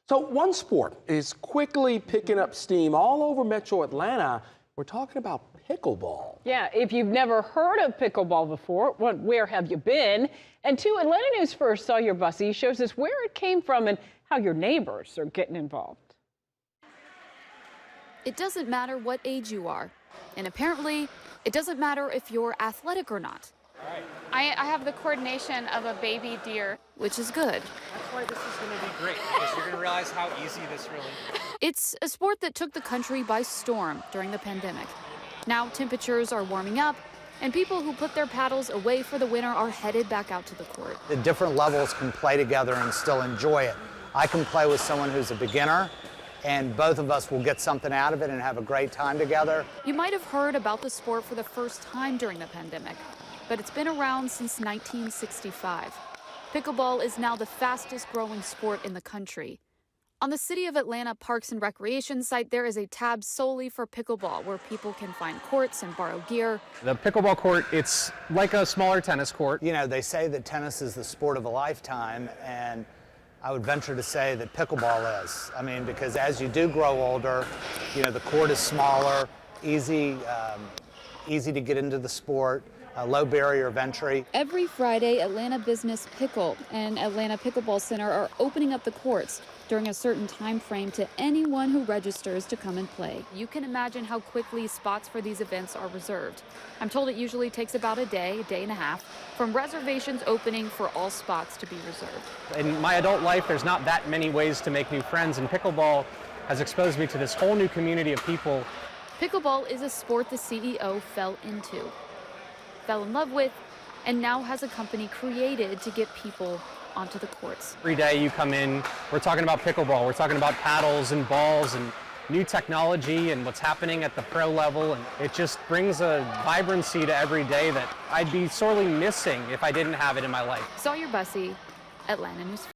So one sport is quickly picking up steam all over Metro Atlanta. We're talking about pickleball. Yeah, if you've never heard of pickleball before, where have you been? And two, Atlanta News First saw your Bussy shows us where it came from and how your neighbors are getting involved. It doesn't matter what age you are. And apparently, it doesn't matter if you're athletic or not. I have the coordination of a baby deer. Which is good. That's why this is going to be great, because you're going to realize how easy this really is. It's a sport that took the country by storm during the pandemic. Now temperatures are warming up, and people who put their paddles away for the winter are headed back out to the court. The different levels can play together and still enjoy it. I can play with someone who's a beginner, and both of us will get something out of it and have a great time together. You might have heard about the sport for the first time during the pandemic, but it's been around since 1965. Pickleball is now the fastest growing sport in the country. On the City of Atlanta Parks and Recreation site, there is a tab solely for pickleball where people can find courts and borrow gear. The pickleball court, it's like a smaller tennis court. You know, they say that tennis is the sport of a lifetime, and I would venture to say that pickleball is. I mean, because as you do grow older, you know, the court is smaller, easy to get into the sport. A low barrier of entry. Every Friday, Atlanta Business Pickle and Atlanta Pickleball Center are opening up the courts during a certain time frame to anyone who registers to come and play. You can imagine how quickly spots for these events are reserved. I'm told it usually takes about a day and a half, from reservations opening for all spots to be reserved. In my adult life, there's not that many ways to make new friends, and pickleball has exposed me to this whole new community of people. Pickleball is a sport the CEO fell in love with, and now has a company created to get people onto the courts. Every day you come in, we're talking about pickleball, we're talking about paddles and balls and new technology and what's happening at the pro level, and it just brings a vibrancy to every day that I'd be sorely missing if I didn't have it in my life. Sawyer Bussy, Atlanta News.